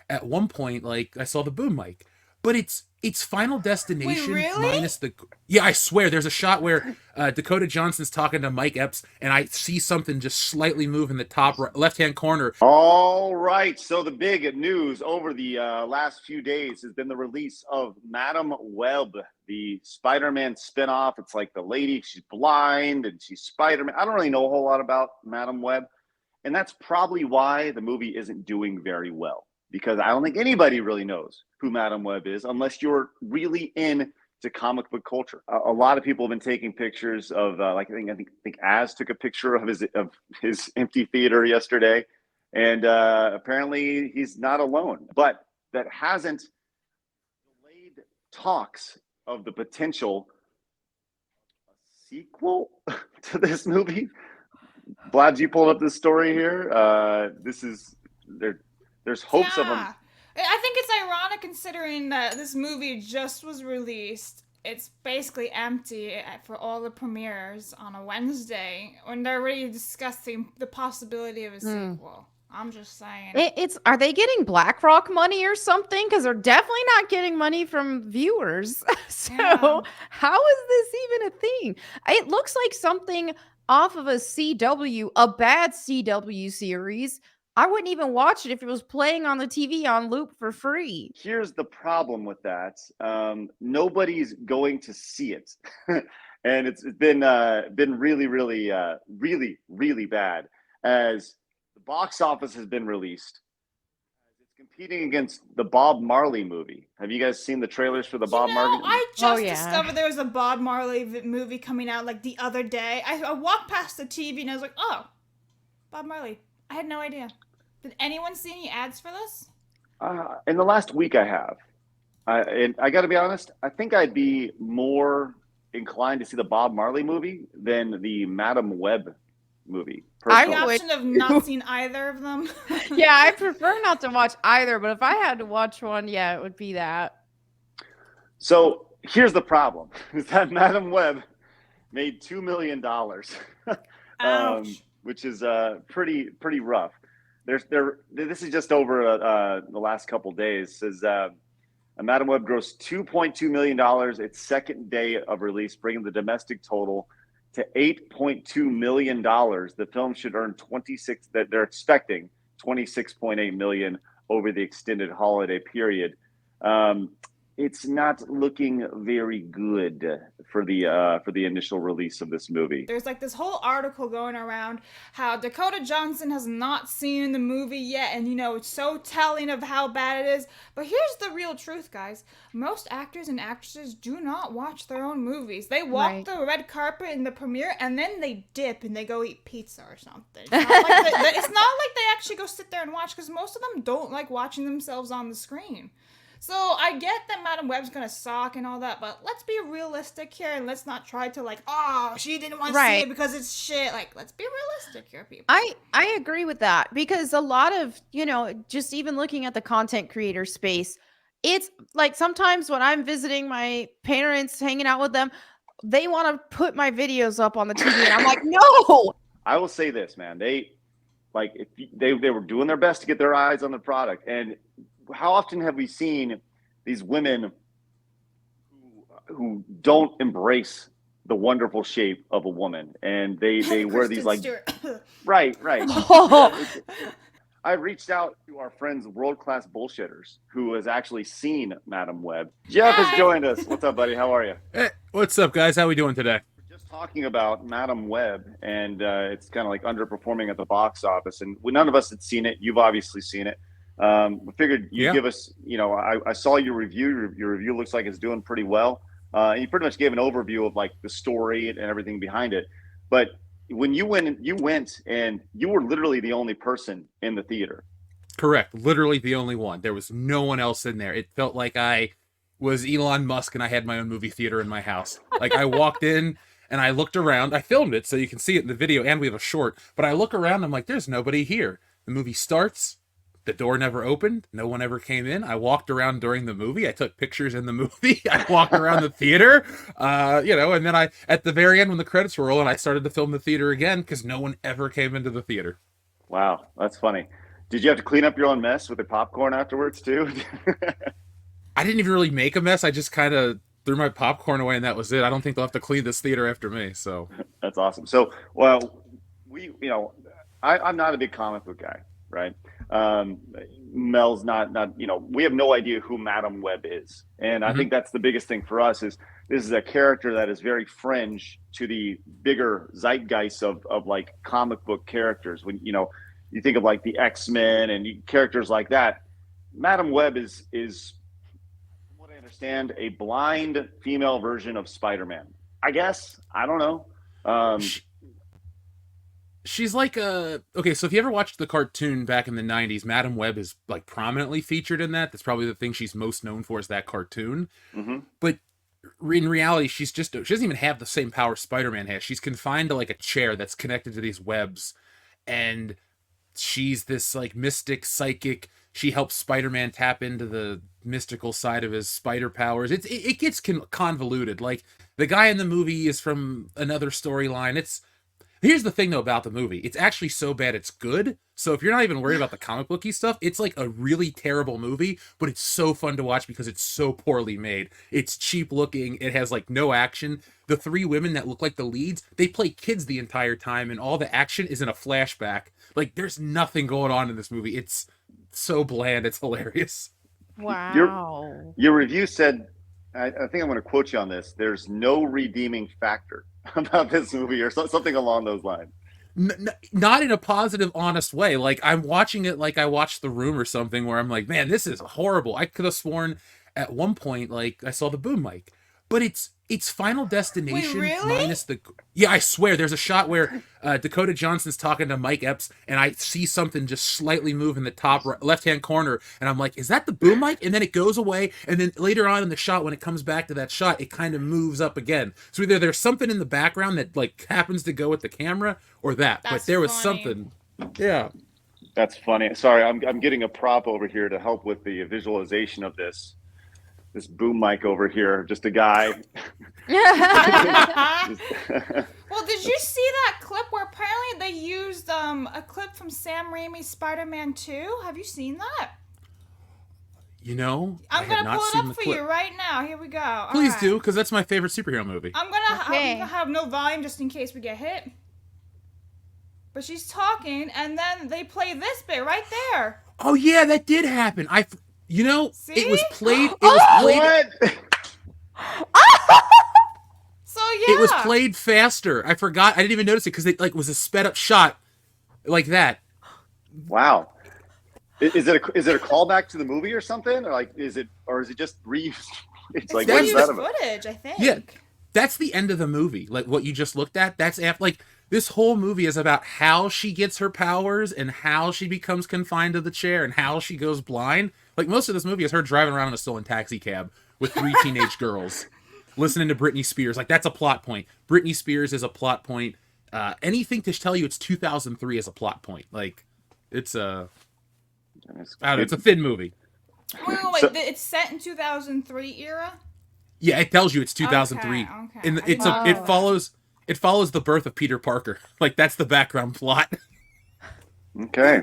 at one point, like I saw the boom mic, but it's Final Wait, Destination really? minus the. Yeah, I swear, there's a shot where Dakota Johnson's talking to Mike Epps, and I see something just slightly move in the top left hand corner. All right. So the big news over the last few days has been the release of Madam Web, the Spider-Man spinoff. It's like the lady, she's blind and she's Spider-Man. I don't really know a whole lot about Madam Web, and that's probably why the movie isn't doing very well, because I don't think anybody really knows who Madam Web is unless you're really in to comic book culture. A lot of people have been taking pictures of, like I think Az took a picture of his empty theater yesterday, and apparently he's not alone. But that hasn't delayed talks of the potential sequel to this movie. Vlad, you pulled up this story here. This is there. There's hopes of them. Yeah. I think it's ironic considering that this movie just was released. It's basically empty for all the premieres on a Wednesday when they're already discussing the possibility of a sequel. I'm just saying. It's are they getting BlackRock money or something? Because they're definitely not getting money from viewers. So Yeah. how is this even a thing? It looks like something off of a CW, a bad CW series. I wouldn't even watch it if it was playing on the TV on loop for free. Here's the problem with that. Nobody's going to see it, and it's been really, really bad. As the box office has been released, it's competing against the Bob Marley movie. Have you guys seen the trailers for the Bob Marley? I Oh, just yeah. discovered there was a Bob Marley movie coming out like the other day. I walked past the TV and I was like, oh, Bob Marley. I had no idea. Did anyone see any ads for this? In the last week, I have. And I got to be honest. I think I'd be more inclined to see the Bob Marley movie than the Madam Web movie. I The Personally. would option of not seeing either of them. Yeah, I prefer not to watch either, but if I had to watch one, yeah, it would be that. So here's the problem: is that Madam Web made $2 million, Ouch. which is pretty rough. This is just over the last couple days. Says Madam Web grossed $2.2 million its second day of release, bringing the domestic total to $8.2 million. The film should earn 26. That they're expecting 26.8 million over the extended holiday period. It's not looking very good for the initial release of this movie. There's like this whole article going around how Dakota Johnson has not seen the movie yet, and it's so telling of how bad it is. But here's the real truth, guys. Most actors and actresses do not watch their own movies. They walk Right. the red carpet in the premiere, and then they dip and they go eat pizza or something. It's not like they actually go sit there and watch, because most of them don't like watching themselves on the screen. So I get that Madam Web's gonna suck and all that, but let's be realistic here and let's not try to she didn't want to see Right. it because it's shit. Like, let's be realistic here, people. I agree with that because a lot of, just even looking at the content creator space, it's like sometimes when I'm visiting my parents, hanging out with them, they want to put my videos up on the TV and I'm like, "No." I will say this, man. They were doing their best to get their eyes on the product. And how often have we seen these women who don't embrace the wonderful shape of a woman, and they wear these right. I reached out to our friends, World Class Bullshitters, who has actually seen Madam Web. Jeff has joined us. What's up, buddy? How are you? Hey, what's up, guys? How we doing today? Just talking about Madam Web, and it's kind of like underperforming at the box office, and none of us had seen it. You've obviously seen it. We figured you'd give us, I saw your review. Your review looks like it's doing pretty well. And you pretty much gave an overview of like the story and everything behind it. But when you went and you were literally the only person in the theater. Correct. Literally the only one. There was no one else in there. It felt like I was Elon Musk and I had my own movie theater in my house. Like, I walked in and I looked around. I filmed it so you can see it in the video, and we have a short. But I look around, I'm like, there's nobody here. The movie starts. The door never opened. No one ever came in. I walked around during the movie. I took pictures in the movie. I walked around the theater, and then at the very end when the credits were rolling, I started to film the theater again because no one ever came into the theater. Wow, that's funny. Did you have to clean up your own mess with the popcorn afterwards too? I didn't even really make a mess. I just kind of threw my popcorn away and that was it. I don't think they'll have to clean this theater after me. So That's awesome. So, well, I'm not a big comic book guy, right? Um, Mel's not, we have no idea who Madam Web is. And I think that's the biggest thing for us is this is a character that is very fringe to the bigger zeitgeist of like comic book characters. When, you think of like the X-Men and characters like that, Madam Web is from what I understand, a blind female version of Spider-Man. I guess. I don't know. she's like okay, so if you ever watched the cartoon back in the 90s, Madam Web is like prominently featured in that. That's probably the thing she's most known for is that cartoon. But in reality, she doesn't even have the same power Spider-Man has. She's confined to like a chair that's connected to these webs, and she's this like mystic psychic. She helps Spider-Man tap into the mystical side of his spider powers. It gets convoluted. Like the guy in the movie is from another storyline. Here's the thing though about the movie. It's actually so bad it's good. So if you're not even worried about the comic booky stuff, it's like a really terrible movie, but it's so fun to watch because it's so poorly made. It's cheap looking. It has like no action. The three women that look like the leads, they play kids the entire time and all the action is in a flashback. Like there's nothing going on in this movie. It's so bland. It's hilarious. Wow. Your review said, I think I'm going to quote you on this. There's no redeeming factor about this movie or something along those lines. Not in a positive, honest way. Like I'm watching it like I watched The Room or something where I'm like, man, this is horrible. I could have sworn at one point, like I saw the boom mic, but it's Final Destination. Wait, really? Minus the, yeah, I swear there's a shot where Dakota Johnson's talking to Mike Epps and I see something just slightly move in the top left-hand corner and I'm like, is that the boom mic? And then it goes away and then later on in the shot when it comes back to that shot, it kind of moves up again. So either there's something in the background that like happens to go with the camera or that. That's but there was funny. something. Yeah. That's funny. Sorry, I'm getting a prop over here to help with the visualization of this boom mic over here. Just a guy. Well, did you see that clip where apparently they used a clip from Sam Raimi's Spider-Man 2? Have you seen that? You know, I'm I had gonna not pull it seen up the for clip. you right now. Here we go. All Please right. do, because that's my favorite superhero movie. I'm gonna Okay. have no volume just in case we get hit. But she's talking, and then they play this bit right there. Oh yeah, that did happen. See? It was played. It was played. What? So yeah, It was played faster. I forgot. I didn't even notice it because it like was a sped up shot, like that. Wow. Is it a callback to the movie or something, or is it just reused? It's like That's what's reused that about? footage, I think. Yeah, that's the end of the movie. Like what you just looked at. That's after. Like this whole movie is about how she gets her powers and how she becomes confined to the chair and how she goes blind. Like most of this movie is her driving around in a stolen taxi cab with three teenage girls, listening to Britney Spears. Like that's a plot point. Britney Spears is a plot point. Anything to tell you it's 2003 is a plot point. Like it's I don't know, it's a thin movie. Wait, So- it's set in 2003 era. Yeah, it tells you it's 2003. Okay. And I didn't know it that. follows the birth of Peter Parker. Like that's the background plot. Okay.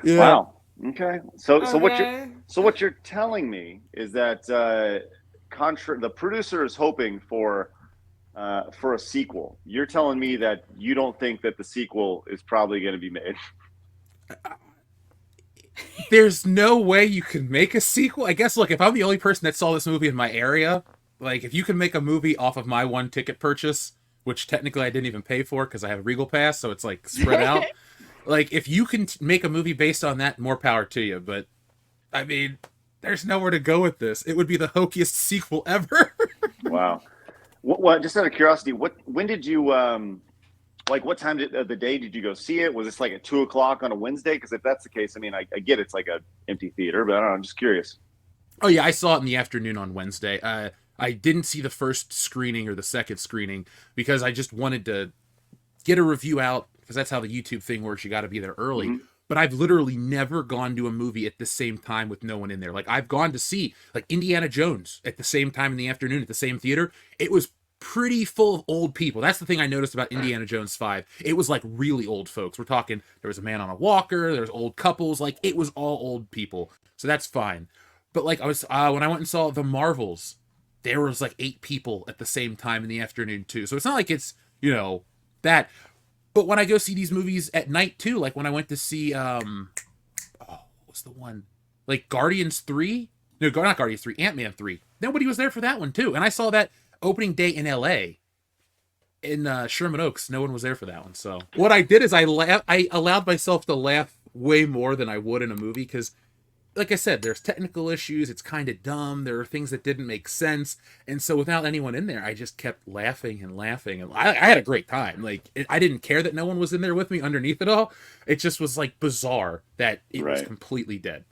Yeah. Wow. Okay. So Okay. what you're telling me is that the producer is hoping for a sequel. You're telling me that you don't think that the sequel is probably going to be made. There's no way you can make a sequel. I guess look, if I'm the only person that saw this movie in my area, like if you can make a movie off of my one ticket purchase, which technically I didn't even pay for because I have a Regal Pass, so it's like spread out. Like if you can make a movie based on that, more power to you. But I mean, there's nowhere to go with this. It would be the hokiest sequel ever. Wow. What? Just out of curiosity, when did you what time of the day did you go see it? Was this like at 2:00 on a Wednesday? Because if that's the case, I mean, I get it's like an empty theater, but I don't know. I'm just curious. Oh yeah, I saw it in the afternoon on Wednesday. I didn't see the first screening or the second screening because I just wanted to get a review out because that's how the YouTube thing works. You got to be there early. Mhm. But I've literally never gone to a movie at the same time with no one in there. Like I've gone to see like Indiana Jones at the same time in the afternoon at the same theater. It was pretty full of old people. That's the thing I noticed about Indiana Jones 5. It was like really old folks. We're talking, there was a man on a walker, there was old couples, like it was all old people. So that's fine. But like I was when I went and saw The Marvels, there was like 8 people at the same time in the afternoon too. So it's not like it's, that. But when I go see these movies at night too, like when I went to see what's the one? Like Guardians 3? No, not Guardians 3, Ant-Man 3. Nobody was there for that one too. And I saw that opening day in LA in Sherman Oaks. No one was there for that one. So what I did is I allowed myself to laugh way more than I would in a movie, because like I said, there's technical issues. It's kind of dumb. There are things that didn't make sense. And so without anyone in there, I just kept laughing and laughing. And I had a great time. Like, I didn't care that no one was in there with me underneath it all. It just was like bizarre that it was completely dead.